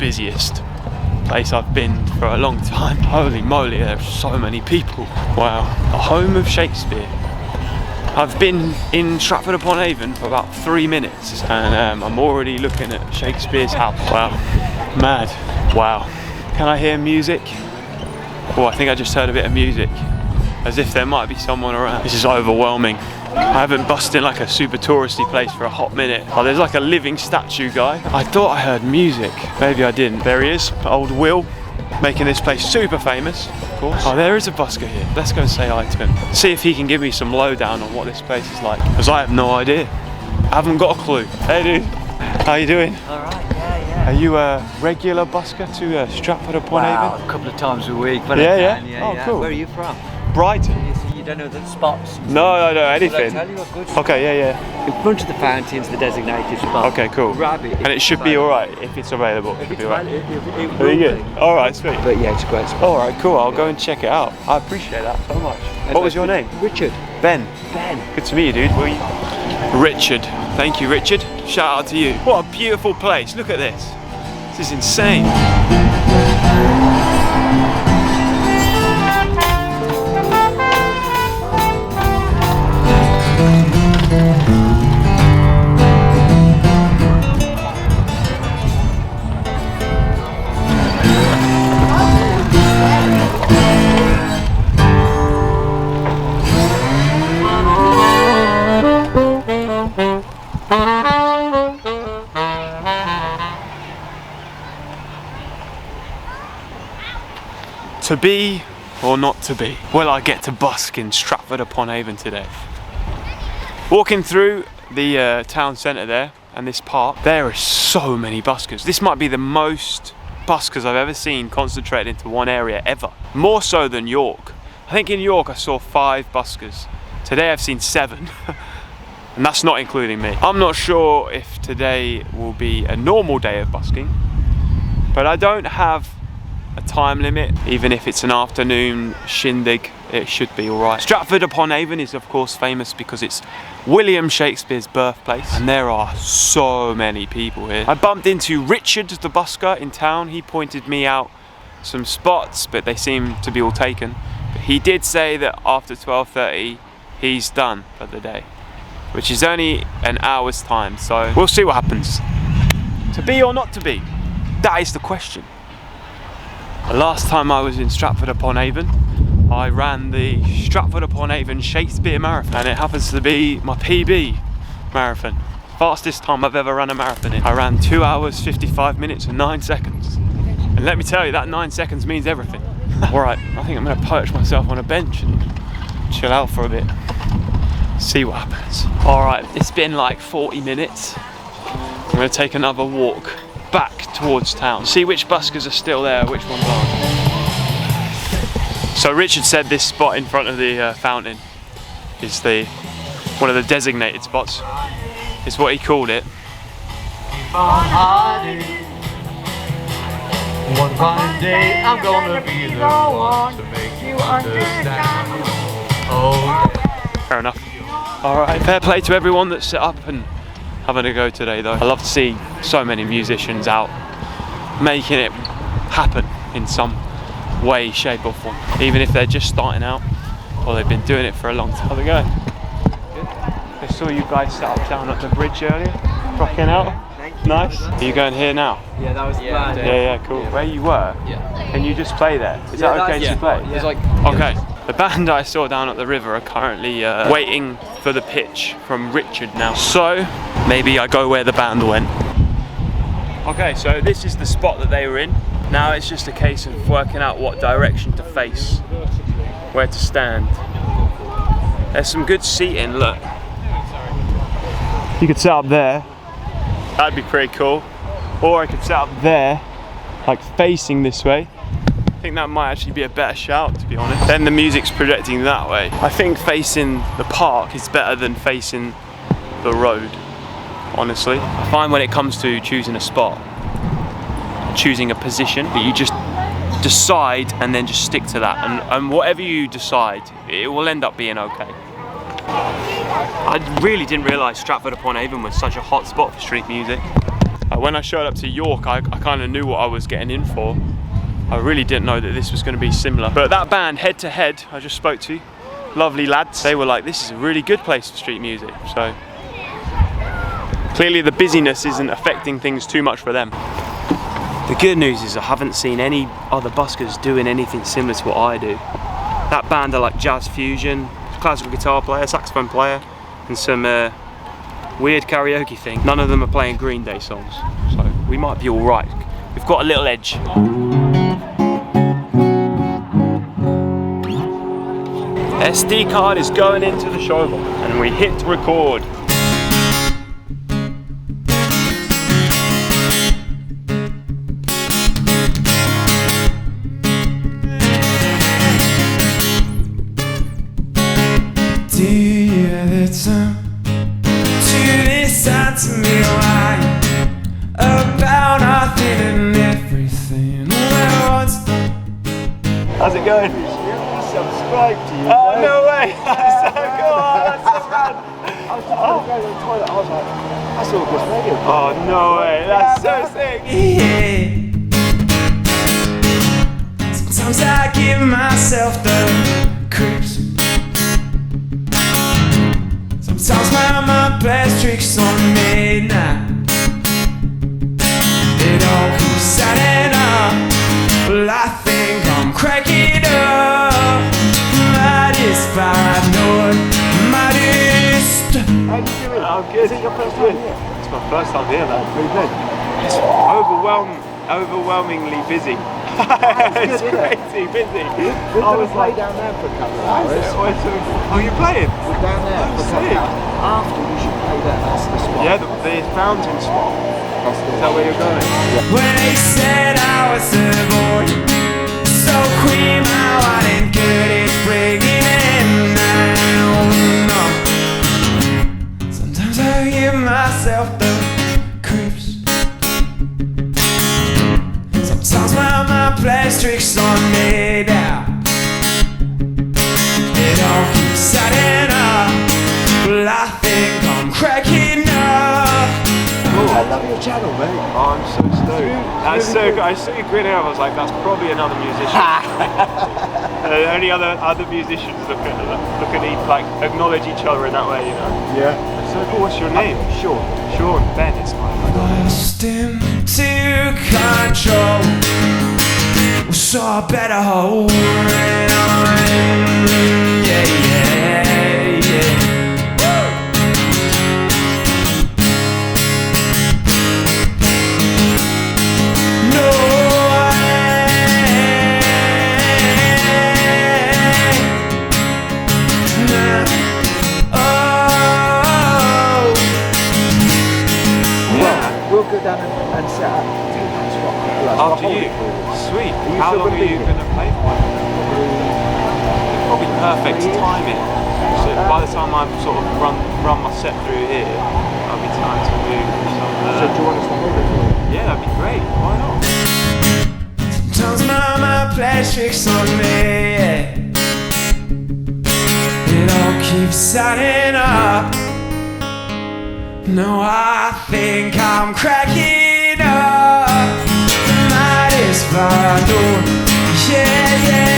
busiest place I've been for a long time. Holy moly, there's so many people. Wow, the home of Shakespeare. I've been in Stratford upon Avon for about 3 minutes and I'm already looking at Shakespeare's house. Wow, mad. Wow. Can I hear music? Oh, I think I just heard a bit of music. As if there might be someone around. This is overwhelming. I haven't bussed in like a super touristy place for a hot minute. Oh, there's like a living statue guy. I thought I heard music. Maybe I didn't. There he is, old Will, making this place super famous, of course. Oh, there is a busker here. Let's go and say hi to him. See if he can give me some lowdown on what this place is like. Because I have no idea. I haven't got a clue. Hey dude, how you doing? Alright, yeah. Are you a regular busker to Stratford upon Avon? A couple of times a week, but yeah. Cool. Where are you from? Brighton. You don't know the spots? No, I don't know anything. I'll tell you a good spot. Okay, yeah. In front of the fountain's the designated spot. Okay, cool. Grab it. And it should be alright if it's available. It should be alright. Very good. Alright, sweet. But yeah, it's a great spot. Alright, cool. I'll go and check it out. I appreciate that so much. What was your name? Richard. Ben. Ben. Good to meet you, dude. Will you? Richard. Thank you, Richard. Shout out to you. What a beautiful place. Look at this. This is insane. To be or not to be? Well, I get to busk in Stratford upon Avon today. Walking through the town centre there and this park, there are so many buskers. This might be the most buskers I've ever seen concentrated into one area ever. More so than York. I think in York I saw 5 buskers. Today I've seen 7. And that's not including me. I'm not sure if today will be a normal day of busking, but I don't have a time limit. Even if it's an afternoon shindig, it should be alright. Stratford upon Avon is of course famous because it's William Shakespeare's birthplace, and there are so many people here. I bumped into Richard the busker in town. He pointed me out some spots, but they seem to be all taken. But he did say that after 12:30 he's done for the day, which is only an hour's time, so we'll see what happens. To be or not to be? That is the question. The last time I was in Stratford upon Avon, I ran the Stratford upon Avon Shakespeare Marathon, and it happens to be my PB marathon. Fastest time I've ever run a marathon in. I ran 2 hours, 55 minutes and 9 seconds. And let me tell you, that 9 seconds means everything. Alright, I think I'm going to perch myself on a bench and chill out for a bit. See what happens. Alright, it's been like 40 minutes. I'm going to take another walk back towards town. See which buskers are still there, which ones aren't. So Richard said this spot in front of the fountain is one of the designated spots. Is what he called it. One fine day I'm gonna be the one to make you understand. Oh. Fair enough. Alright, fair play to everyone that's set up and having a go today though. I love to see so many musicians out making it happen in some way, shape or form. Even if they're just starting out or they've been doing it for a long time. How's it going? Good. I saw you guys set up down at the bridge earlier, rocking out. Nice. Are you going here now? Yeah, that was the plan. Yeah, cool. Yeah. Where you were? Yeah. Can you just play there? Is that okay to play? It's like, okay. The band I saw down at the river are currently waiting for the pitch from Richard now. So, maybe I go where the band went. Okay, so this is the spot that they were in. Now it's just a case of working out what direction to face, where to stand. There's some good seating, look. You could set up there. That'd be pretty cool. Or I could set up there, like facing this way. I think that might actually be a better shout, to be honest. Then the music's projecting that way. I think facing the park is better than facing the road, honestly. I find when it comes to choosing a spot, choosing a position, that you just decide and then just stick to that. And whatever you decide, it will end up being okay. I really didn't realise Stratford upon Avon was such a hot spot for street music. I when I showed up to York, I kind of knew what I was getting in for. I really didn't know that this was going to be similar. But that band, Head to Head, I just spoke to, lovely lads, they were like, this is a really good place for street music. So clearly the busyness isn't affecting things too much for them. The good news is I haven't seen any other buskers doing anything similar to what I do. That band are like jazz fusion, classical guitar player, saxophone player, and some weird karaoke thing. None of them are playing Green Day songs, so we might be all right. We've got a little edge. SD card is going into the shovel, and we hit record. Do you ever turn to listen to me lie about nothing and everything all at once? How's it going? Subscribe to you. Oh, no way! That's so cool! That's so rad! I was just going to go to the toilet. I was like, that's all good radio. Oh, no way! That's so sick! Yeah. Sometimes I give myself the creeps. Sometimes my mind plays tricks on me now. It all keeps adding up. Well, I think I'm cracking up. How you doing? I'm good. Is it your first time here? It's my first time here, man. Very good. It's overwhelmingly busy. It's crazy busy. I was play down there for a couple of hours. Oh, you playing? We're down there for a couple of hours. After you should play there. That's the spot. Yeah, the fountain spot. That's the Is that where you're going? When they said I was a boy, so queen, how I didn't get it, bringing in now. No. Sometimes I give myself the creeps. Sometimes my mind plays tricks on me now. It all keeps adding up. Well, I think I'm cracking up. I love your channel, mate. Oh, I'm so stoked. That's so good. I saw you grinning out. I was like, that's probably another musician. Only other musicians look at like acknowledge each other in that way, you know. Yeah. So cool. What's your name? Sean. Sean. Ben. It's fine. Lost into control, so I better hold on. Yeah, yeah, yeah. No way. Nah. Oh. Well, we'll go down and set up. Take that spot. After you. Sweet. How long are you going to play for? Probably perfect timing. So by the time I sort of run my set through here, I'll be time to move some. So do you want us to hold it for you? Yeah, that'd be great. Why not? Sometimes mama plays tricks on me, yeah. It all keeps adding up. No, I think I'm cracking up. Might as well do. Yeah, yeah.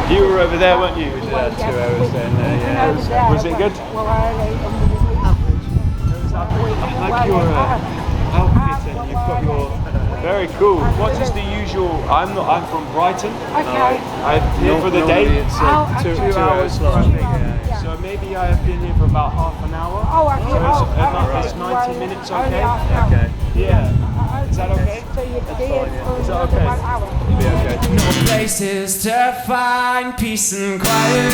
You were over there, weren't you? We did 2 hours then. Yeah. Was it good? I like your outfit and you've got your very cool. What is the usual? I'm from Brighton. Okay. I'm here for the day. It's 2 hours long. So maybe I have been here for about half an hour. Oh, okay. So it's 90 minutes, okay? Okay. Yeah. Is that okay? So you'd be here for Is that okay? 1 hour. Be okay. No places to find peace and quiet.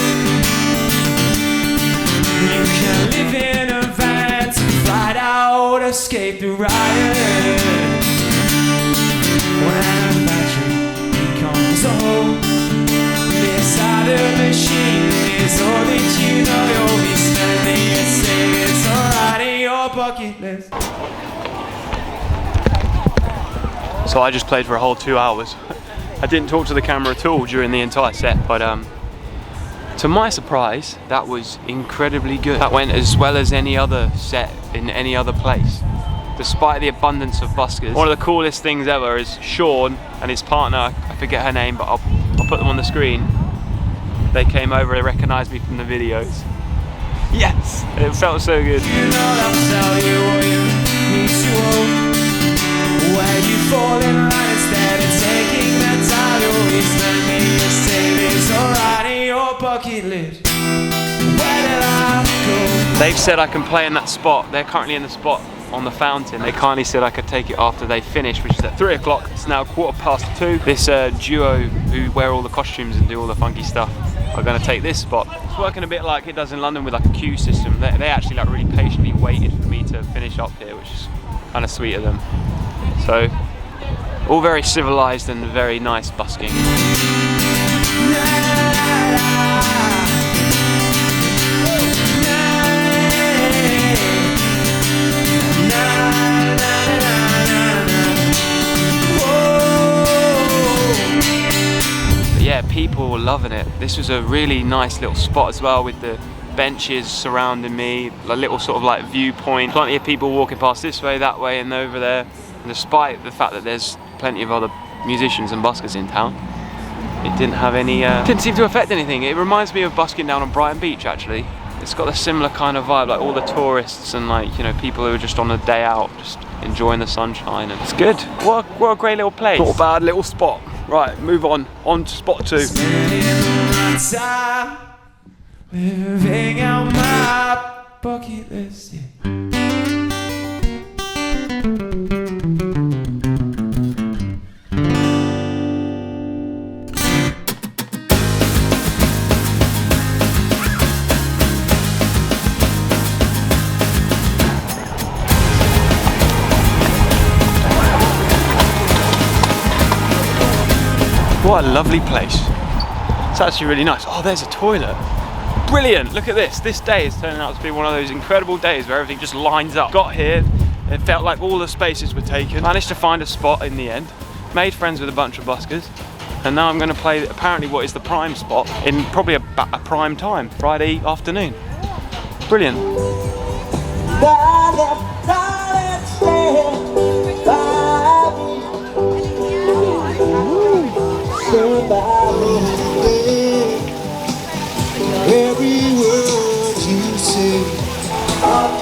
You can live in a van to ride out, escape the riot. When the battery becomes old, beside the machine is all that you know. You'll be standing and saying it's alright in your bucket list. So I just played for a whole 2 hours. I didn't talk to the camera at all during the entire set, but to my surprise, that was incredibly good. That went as well as any other set in any other place, despite the abundance of buskers. One of the coolest things ever is Sean and his partner, I forget her name, but I'll put them on the screen. They came over, they recognised me from the videos. Yes! It felt so good. You know I'll tell you what you need to hold. Where you fall in line instead of taking that time, you'll be standing your savings alright in your bucket list. Where did I go? They've said I can play in that spot. They're currently in the spot on the fountain. They kindly said I could take it after they finish, which is at 3 o'clock. It's now 2:15. This duo who wear all the costumes and do all the funky stuff are going to take this spot. It's working a bit like it does in London with like a queue system. They actually like really patiently waited for me to finish up here, which is kind of sweet of them. So, all very civilized and very nice busking. But yeah, people were loving it. This was a really nice little spot as well, with the benches surrounding me, a little sort of like viewpoint. Plenty of people walking past this way, that way, and over there. And despite the fact that there's plenty of other musicians and buskers in town, it didn't have any, didn't seem to affect anything. It reminds me of busking down on Brighton Beach actually. It's got a similar kind of vibe, like all the tourists and like, you know, people who are just on a day out, just enjoying the sunshine, and it's good. What a great little place. Not a bad little spot. Right, move on to spot 2. Living out my bucket list, yeah. What a lovely place. It's actually really nice. Oh, there's a toilet. Brilliant, look at this. This day is turning out to be one of those incredible days where everything just lines up. Got here, it felt like all the spaces were taken. Managed to find a spot in the end. Made friends with a bunch of buskers. And now I'm going to play apparently what is the prime spot in probably a prime time, Friday afternoon. Brilliant.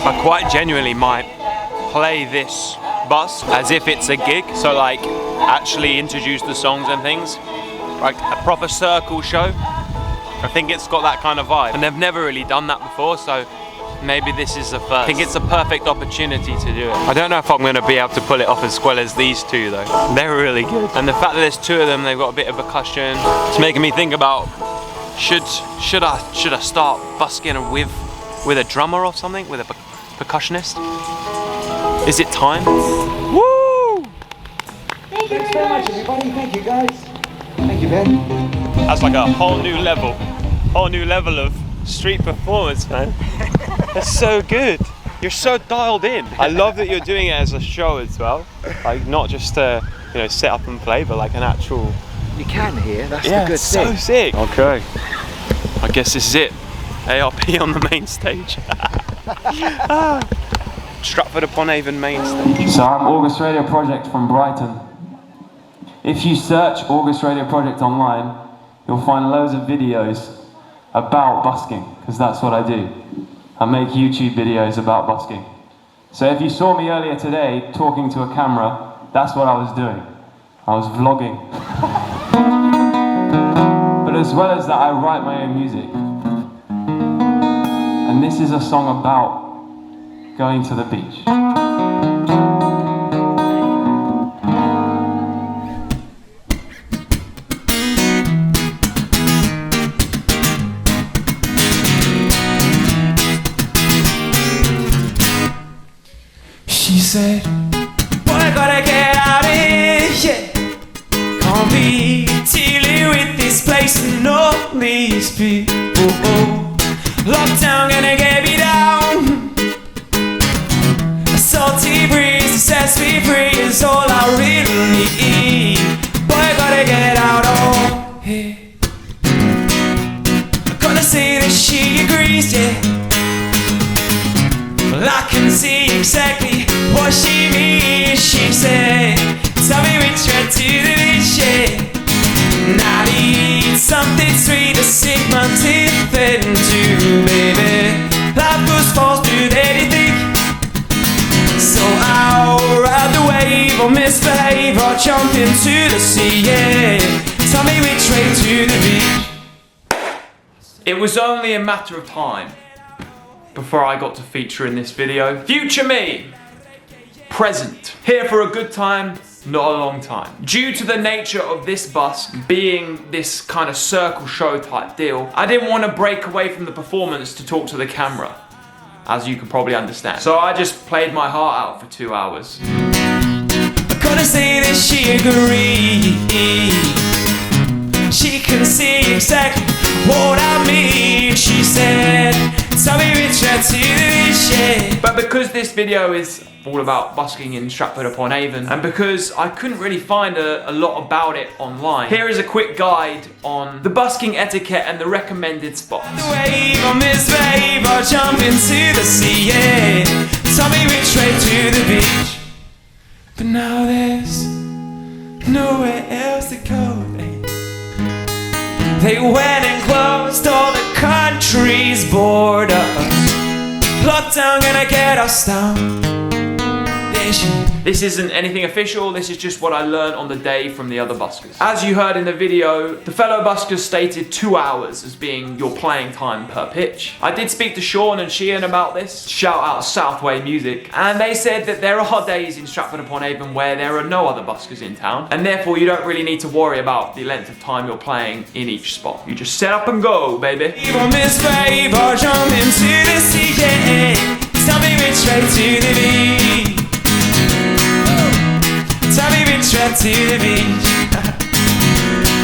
I quite genuinely might play this bus as if it's a gig, so like actually introduce the songs and things, like a proper circle show. I think it's got that kind of vibe, and they've never really done that before, so maybe this is the first. I think it's a perfect opportunity to do it. I don't know if I'm going to be able to pull it off as well as these two though. They're really good, and the fact that there's 2 of them, they've got a bit of percussion. It's making me think about should I start busking with a drummer or something, with a percussionist? Is it time? Woo! Thanks very much, everybody. Thank you, guys. Thank you, Ben. That's like a whole new level of street performance, man. That's so good. You're so dialed in. I love that you're doing it as a show as well, like not just to, you know, set up and play, but like an actual. You can hear. That's Yeah, the good it's thing. so sick. Okay, I guess this is it. ARP on the main stage. Stratford upon Avon main stage. So I'm August Radio Project from Brighton. If you search August Radio Project online, you'll find loads of videos about busking, because that's what I do. I make YouTube videos about busking. So if you saw me earlier today talking to a camera, that's what I was doing. I was vlogging. But as well as that, I write my own music. And this is a song about going to the beach. said, boy, I gotta get out of here, yeah. Can't be dealing with this place and all these people. Lockdown gonna get me down. A salty breeze sets me free is all I really need. Boy, I gotta get out of here. I'm gonna say that she agrees, yeah. Well, I can see exactly what she means. She said, tell me which way to the beach, yeah. And I need something sweet to sink my teeth into, baby. Life goes fast through anything. So I'll ride the wave or misbehave or jump into the sea, yeah. Tell me which way to the beach. It was only a matter of time before I got to feature in this video. Future me, present, here for a good time, not a long time. Due to the nature of this bus being this kind of circle show type deal, I didn't want to break away from the performance to talk to the camera, as you can probably understand. So I just played my heart out for 2 hours. I'm gonna say that she agrees. She can see exactly what I mean. She said, tell me which way to the beach, yeah. But because this video is all about busking in Stratford upon Avon, and because I couldn't really find a lot about it online, here is a quick guide on the busking etiquette and the recommended spots. The wave on this wave, I'll jump into the sea, yeah. Tell me which way to the beach. But now there's nowhere else to go, babe. They went and closed all the country's borders. Lockdown gonna get us down. This isn't anything official, this is just what I learned on the day from the other buskers. As you heard in the video, the fellow buskers stated 2 hours as being your playing time per pitch. I did speak to Sean and Sheehan about this, shout out Southway Music, and they said that there are days in Stratford upon Avon where there are no other buskers in town, and therefore you don't really need to worry about the length of time you're playing in each spot. You just set up and go, baby. On this wave, I'll jump into the sea, yeah. Tell me which way to the beach. Tell me which way to the beach.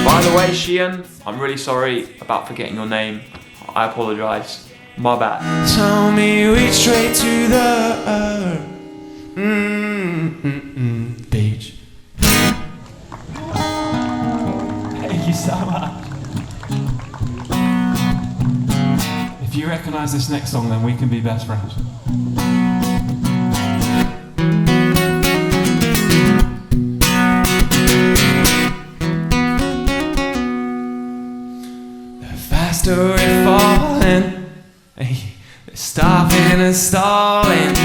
By the way, Sheehan, I'm really sorry about forgetting your name. I apologise. My bad. Tell me which way to the beach. Thank you so much. If you recognise this next song, then we can be best friends. Faster we're falling, stopping and stalling,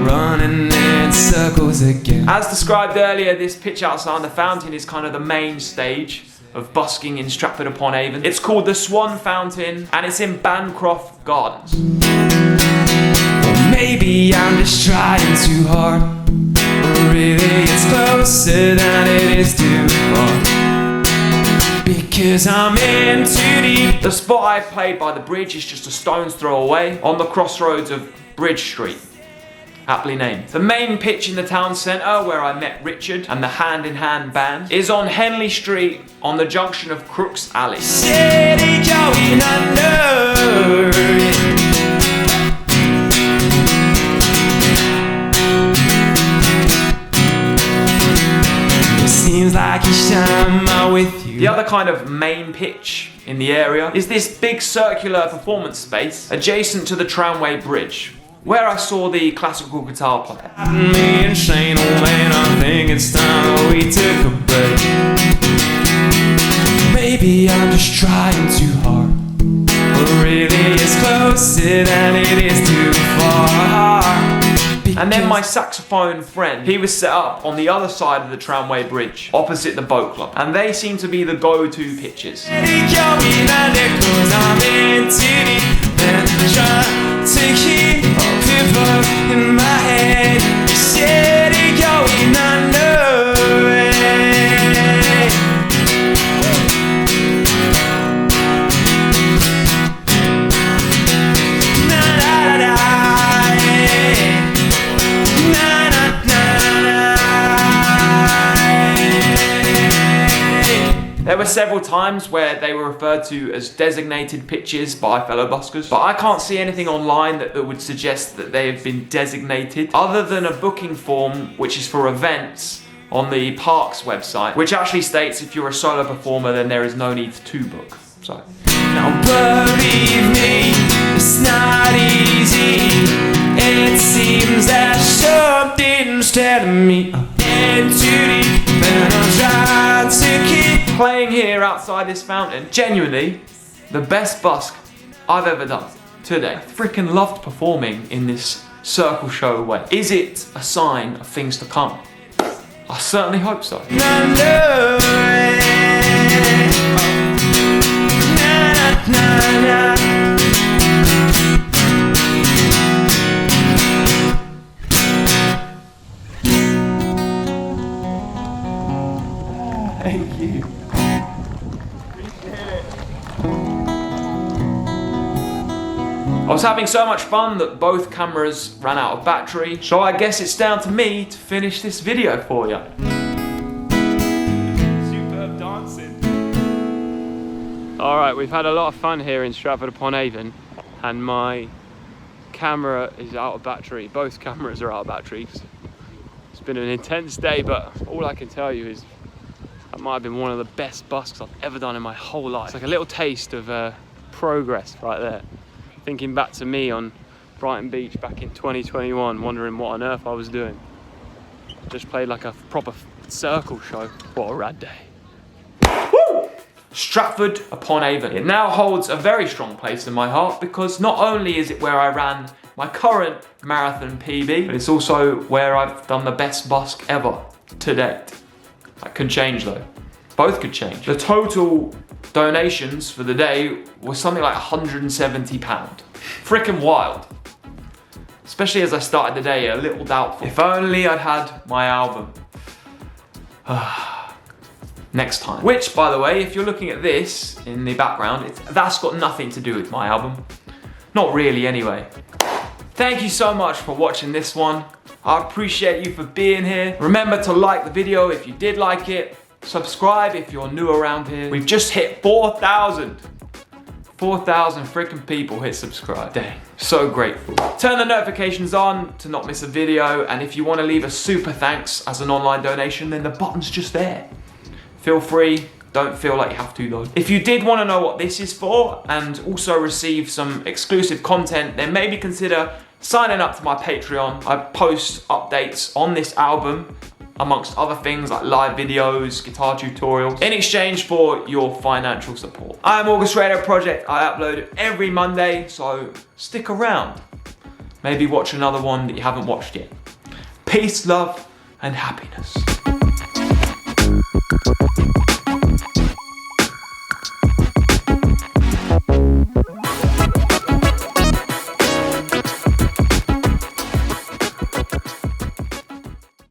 running in circles again. As described earlier, this pitch outside the fountain is kind of the main stage of busking in Stratford upon Avon. It's called the Swan Fountain and it's in Bancroft Gardens. Or maybe I'm just trying too hard, or really it's closer than it is too far. Because I'm in too deep. The spot I played by the bridge is just a stone's throw away on the crossroads of Bridge Street, aptly named. The main pitch in the town centre where I met Richard and the Hand in Hand band is on Henley Street on the junction of Crooks Alley. City going under. It seems like each time I'm with you. The other kind of main pitch in the area is this big circular performance space adjacent to the tramway bridge, where I saw the classical guitar player. Me insane, old man, I think it's time that we took a break. Maybe I'm just trying too hard, but really it's closer than it is too far. And then my saxophone friend, he was set up on the other side of the tramway bridge, opposite the boat club, and they seem to be the go-to pitches. I'm in too deep and trying to keep up in my head. Steady going under. Na na na na na na several times where they were referred to as designated pitches by fellow buskers, but I can't see anything online that would suggest that they have been designated, other than a booking form which is for events on the park's website, which actually states if you're a solo performer then there is no need to book. So Now believe me, it's not easy. It seems that something's telling me I'm in too deep, and I'm trying to keep playing here outside this fountain, genuinely the best busk I've ever done today. I freaking loved performing in this circle show way. Is it a sign of things to come? I certainly hope so. Thank you. I was having so much fun that both cameras ran out of battery, so I guess it's down to me to finish this video for you. Superb dancing. Alright, we've had a lot of fun here in Stratford upon Avon, and my camera is out of battery. Both cameras are out of battery. It's been an intense day, but all I can tell you is that might have been one of the best busks I've ever done in my whole life. It's like a little taste of progress right there. Thinking back to me on Brighton Beach back in 2021, wondering what on earth I was doing. Just played like a proper circle show. What a rad day. Woo! Stratford upon Avon. It now holds a very strong place in my heart because not only is it where I ran my current marathon PB, but it's also where I've done the best busk ever to date. That could change though. Both could change. The total donations for the day was something like £170. Freaking wild. Especially as I started the day a little doubtful. If only I'd had my album. Next time. Which, by the way, if you're looking at this in the background, that's got nothing to do with my album. Not really anyway. Thank you so much for watching this one. I appreciate you for being here. Remember to like the video if you did like it. Subscribe if you're new around here. We've just hit 4,000. 4,000 freaking people hit subscribe. Dang, so grateful. Turn the notifications on to not miss a video, and if you want to leave a super thanks as an online donation, then the button's just there. Feel free, don't feel like you have to though. If you did want to know what this is for and also receive some exclusive content, then maybe consider signing up to my Patreon. I post updates on this album, amongst other things like live videos, guitar tutorials, in exchange for your financial support. I'm August Radio Project. I upload every Monday, so stick around. Maybe watch another one that you haven't watched yet. Peace, love, and happiness.